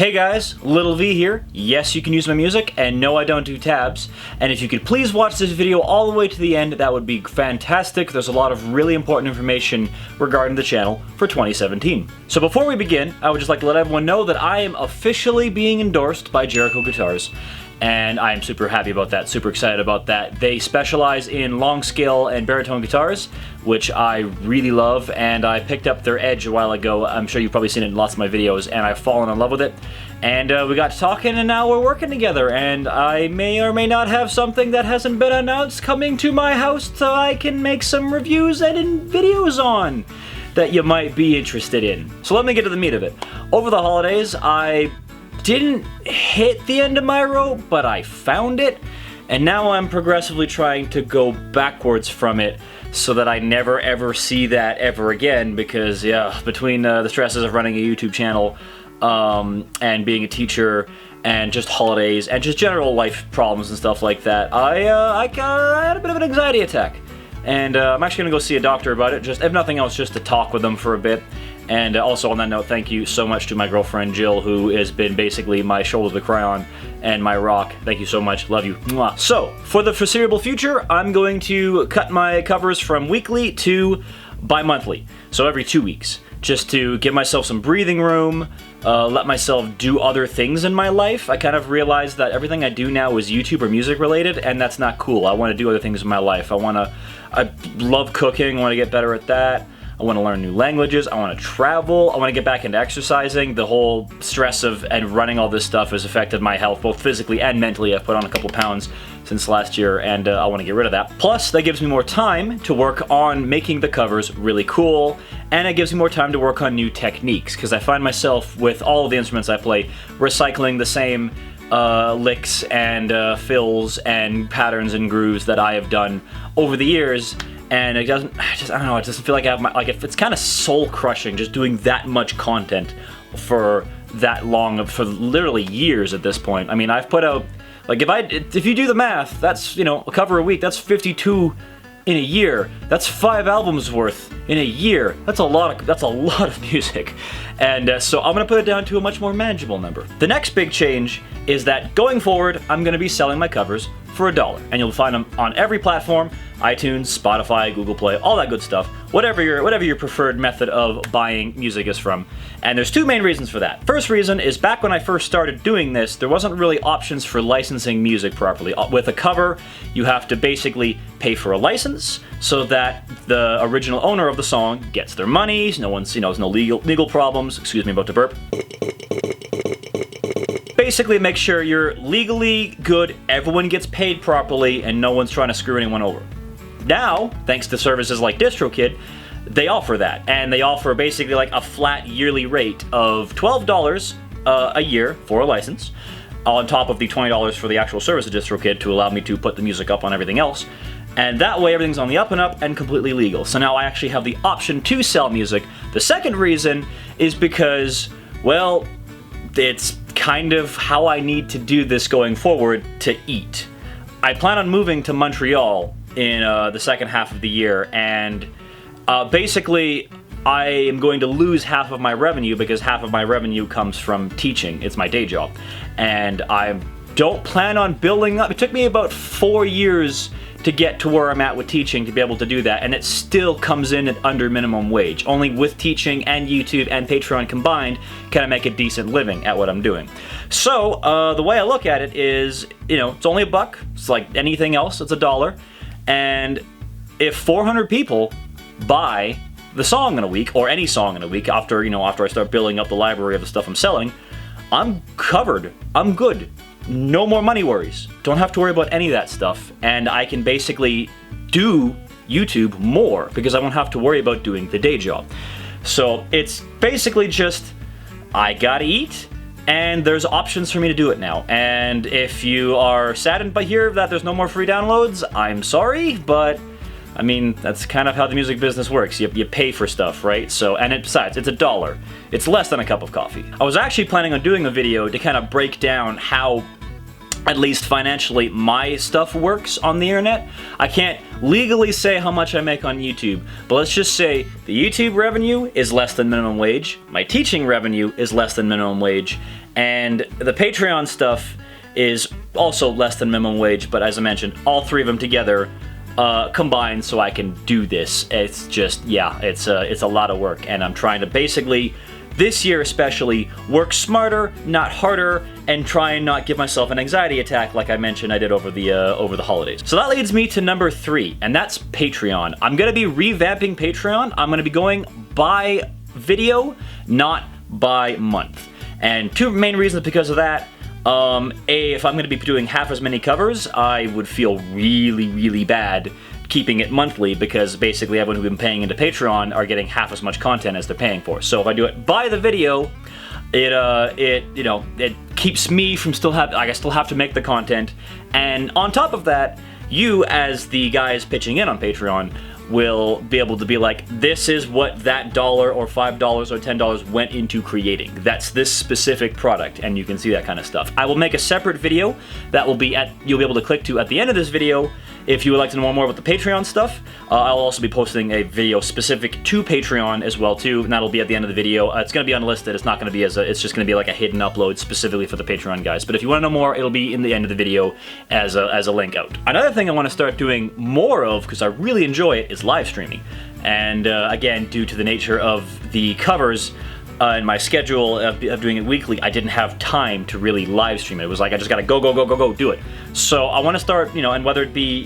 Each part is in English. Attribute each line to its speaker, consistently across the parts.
Speaker 1: Hey guys, Little V here. Yes, you can use my music, and no, I don't do tabs. And if you could please watch this video all the way to the end, that would be fantastic. There's a lot of really important information regarding the channel for 2017. So before we begin, I would just like to let everyone know that I am officially being endorsed by Jericho guitars. And I am super happy about that, super excited about that. They specialize in long scale and baritone guitars, which I really love, and I picked up their Edge a while ago. I'm sure you've probably seen it in lots of my videos, and I've fallen in love with it. And we got to talking, and now we're working together, and I may or may not have something that hasn't been announced coming to my house so I can make some reviews and videos on that you might be interested in. So let me get to the meat of it. Over the holidays, I didn't hit the end of my rope, but I found it, and now I'm progressively trying to go backwards from it so that I never ever see that ever again, because yeah, between the stresses of running a YouTube channel and being a teacher and just holidays and just general life problems and stuff like that, I had a bit of an anxiety attack, and I'm actually gonna go see a doctor about it, just if nothing else, just to talk with them for a bit. And also on that note, thank you so much to my girlfriend Jill, who has been basically my shoulder to cry on and my rock. Thank you so much, love you. Mwah. So, for the foreseeable future, I'm going to cut my covers from weekly to bi-monthly. So every 2 weeks, just to give myself some breathing room, let myself do other things in my life. I kind of realized that everything I do now is YouTube or music related, and that's not cool. I want to do other things in my life. I love cooking, I want to get better at that. I want to learn new languages, I want to travel, I want to get back into exercising. The whole stress of and running all this stuff has affected my health, both physically and mentally. I've put on a couple pounds since last year, and I want to get rid of that. Plus, that gives me more time to work on making the covers really cool, and it gives me more time to work on new techniques, because I find myself, with all of the instruments I play, recycling the same licks and fills and patterns and grooves that I have done over the years. And it doesn't, I don't know, it doesn't feel like I have my, it's kind of soul crushing just doing that much content for that long, for literally years at this point. I mean, I've put out, like if you do the math, that's, you know, a cover a week, that's 52 in a year. That's 5 albums worth in a year. That's a lot of music. And so I'm gonna put it down to a much more manageable number. The next big change is that going forward, I'm gonna be selling my covers for $1, and you'll find them on every platform: iTunes, Spotify, Google Play, all that good stuff, whatever your preferred method of buying music is from. And there's 2 main reasons for that. First reason is, back when I first started doing this, there wasn't really options for licensing music properly. With a cover, you have to basically pay for a license so that the original owner of the song gets their money. No one's, there's no legal problems. Excuse me, about to burp. Basically make sure you're legally good, everyone gets paid properly, and no one's trying to screw anyone over. Now, thanks to services like DistroKid, they offer that, and they offer basically like a flat yearly rate of $12 a year for a license, on top of the $20 for the actual service of DistroKid to allow me to put the music up on everything else. And that way everything's on the up and up and completely legal. So now I actually have the option to sell music. The second reason is because, well, it's kind of how I need to do this going forward to eat. I plan on moving to Montreal in the second half of the year, and basically I am going to lose half of my revenue, because half of my revenue comes from teaching. It's my day job, and I don't plan on building up. It took me about 4 years to get to where I'm at with teaching to be able to do that, and it still comes in at under minimum wage. Only with teaching and YouTube and Patreon combined can I make a decent living at what I'm doing. So the way I look at it is, it's only $1. It's like anything else, it's $1. And if 400 people buy the song in a week, or any song in a week, after I start building up the library of the stuff I'm selling, I'm covered. I'm good. No more money worries. Don't have to worry about any of that stuff, and I can basically do YouTube more because I won't have to worry about doing the day job. So it's basically just, I gotta eat, and there's options for me to do it now. And if you are saddened by hearing that there's no more free downloads, I'm sorry, but I mean, that's kind of how the music business works. You pay for stuff, right? So, and besides, it's $1. It's less than a cup of coffee. I was actually planning on doing a video to kind of break down how, at least financially, my stuff works on the internet. I can't legally say how much I make on YouTube, but let's just say the YouTube revenue is less than minimum wage, my teaching revenue is less than minimum wage, And the Patreon stuff is also less than minimum wage, but as I mentioned, all 3 of them together combined so I can do this. It's just, yeah, it's a lot of work, and I'm trying to basically, this year especially, work smarter, not harder, and try and not give myself an anxiety attack like I mentioned I did over the holidays. So that leads me to number 3, and that's Patreon. I'm gonna be revamping Patreon. I'm gonna be going by video, not by month. And 2 main reasons because of that. If I'm going to be doing half as many covers, I would feel really, really bad keeping it monthly, because basically everyone who's been paying into Patreon are getting half as much content as they're paying for. So if I do it by the video, it keeps me from I still have to make the content, and on top of that, you as the guys pitching in on Patreon will be able to be like, this is what that $1 or $5 or $10 went into creating. That's this specific product, and you can see that kind of stuff. I will make a separate video that will be you'll be able to click to at the end of this video if you would like to know more about the Patreon stuff. I'll also be posting a video specific to Patreon as well too, and that'll be at the end of the video. It's going to be unlisted. It's not going to be it's just going to be like a hidden upload specifically for the Patreon guys. But if you want to know more, it'll be in the end of the video as a link out. Another thing I want to start doing more of, because I really enjoy it, is live streaming. And again, due to the nature of the covers and my schedule of doing it weekly, I didn't have time to really live stream it. It was like, I just gotta go, do it. So I want to start, and whether it be,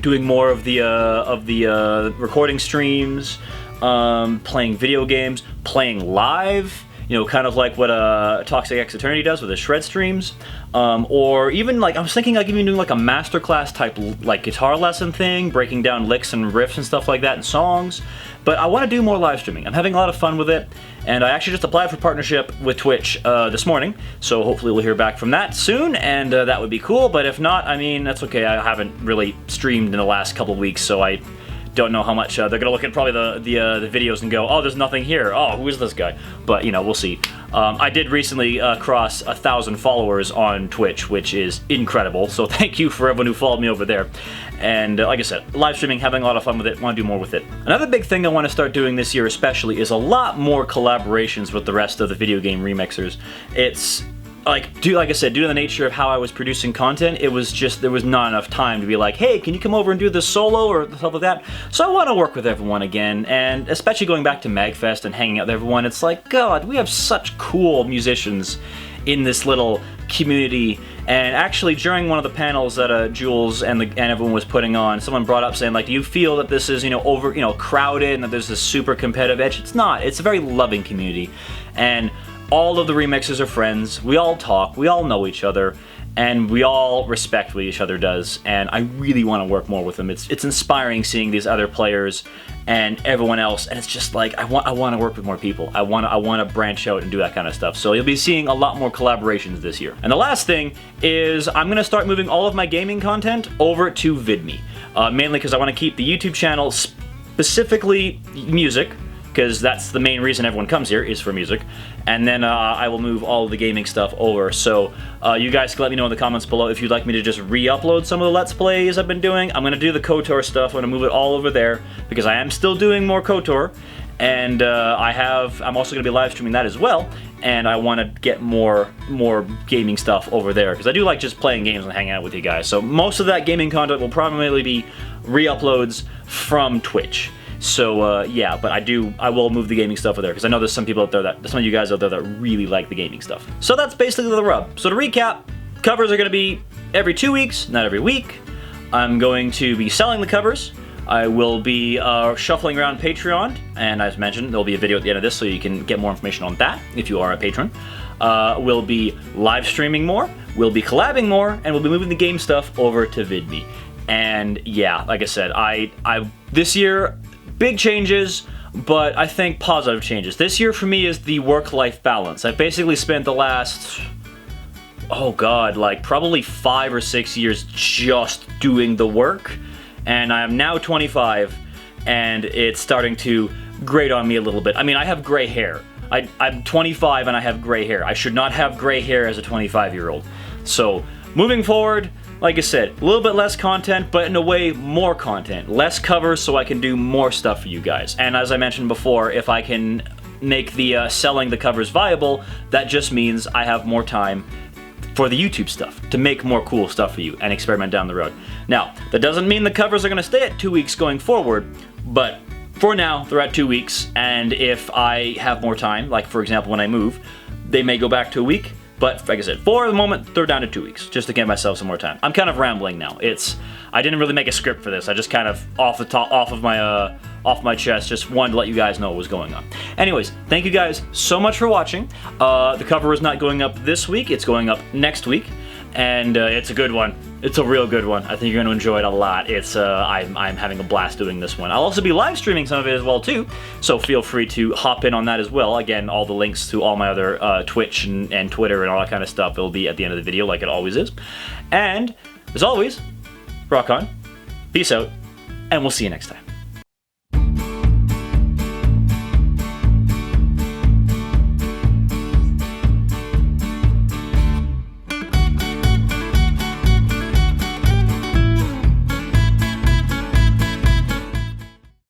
Speaker 1: doing more of the recording streams, playing video games, playing live, kind of like what Toxic X Eternity does with his shred streams, or even like I was thinking like even doing like a masterclass type like guitar lesson thing, breaking down licks and riffs and stuff like that in songs. But I want to do more live streaming. I'm having a lot of fun with it, and I actually just applied for partnership with Twitch this morning, so hopefully we'll hear back from that soon, and that would be cool. But if not, I mean, that's okay. I haven't really streamed in the last couple of weeks, so I don't know how much they're gonna look at probably the videos and go, oh, there's nothing here. Oh, who is this guy? But we'll see. I did recently cross 1,000 followers on Twitch, which is incredible. So thank you for everyone who followed me over there. And like I said, live streaming, having a lot of fun with it. Want to do more with it. Another big thing I want to start doing this year, especially, is a lot more collaborations with the rest of the video game remixers. It's like I said, due to the nature of how I was producing content, it was just, there was not enough time to be like, hey, can you come over and do this solo or stuff like that? So I want to work with everyone again, and especially going back to MagFest and hanging out with everyone, it's like, God, we have such cool musicians in this little community. And actually, during one of the panels that Jules and everyone was putting on, someone brought up saying, like, do you feel that this is, crowded and that there's this super competitive edge? It's not. It's a very loving community. And all of the remixers are friends, we all talk, we all know each other, and we all respect what each other does, and I really want to work more with them. It's inspiring seeing these other players and everyone else, and it's just like, I want to work with more people. I want to branch out and do that kind of stuff. So you'll be seeing a lot more collaborations this year. And the last thing is I'm going to start moving all of my gaming content over to VidMe, mainly because I want to keep the YouTube channel specifically music, because that's the main reason everyone comes here, is for music. And then I will move all of the gaming stuff over. So you guys can let me know in the comments below if you'd like me to just re-upload some of the Let's Plays I've been doing. I'm going to do the KOTOR stuff. I'm going to move it all over there, because I am still doing more KOTOR. And I'm also going to be live streaming that as well. And I want to get more gaming stuff over there, because I do like just playing games and hanging out with you guys. So most of that gaming content will probably be re-uploads from Twitch. So yeah, but I will move the gaming stuff over there, because I know there's some people out there some of you guys out there that really like the gaming stuff. So that's basically the rub. So to recap, covers are going to be every 2 weeks, not every week. I'm going to be selling the covers. I will be shuffling around Patreon, and as mentioned, there'll be a video at the end of this so you can get more information on that if you are a patron. We'll be live streaming more, we'll be collabing more, and we'll be moving the game stuff over to VidMe. And yeah, like I said, this year, big changes, but I think positive changes. This year for me is the work-life balance. I've basically spent the last, oh god, like probably 5 or 6 years just doing the work, and I am now 25, and it's starting to grate on me a little bit. I mean, I have gray hair. I'm 25 and I have gray hair. I should not have gray hair as a 25-year-old. So, moving forward, like I said, a little bit less content, but in a way, more content. Less covers so I can do more stuff for you guys. And as I mentioned before, if I can make the selling the covers viable. That just means I have more time for the YouTube stuff, to make more cool stuff for you and experiment down the road. Now, that doesn't mean the covers are gonna stay at 2 weeks going forward, but for now, they're at 2 weeks, and if I have more time, like for example when I move, they may go back to a week, but like I said, for the moment, they're down to 2 weeks, just to give myself some more time. I'm kind of rambling now. I didn't really make a script for this. I just kind of off my chest, just wanted to let you guys know what was going on. Anyways, thank you guys so much for watching. The cover is not going up this week, it's going up next week, and it's a good one. It's a real good one. I think you're going to enjoy it a lot. I'm having a blast doing this one. I'll also be live streaming some of it as well too, so feel free to hop in on that as well. Again, all the links to all my other Twitch and Twitter and all that kind of stuff will be at the end of the video like it always is. And as always, rock on, peace out, and we'll see you next time.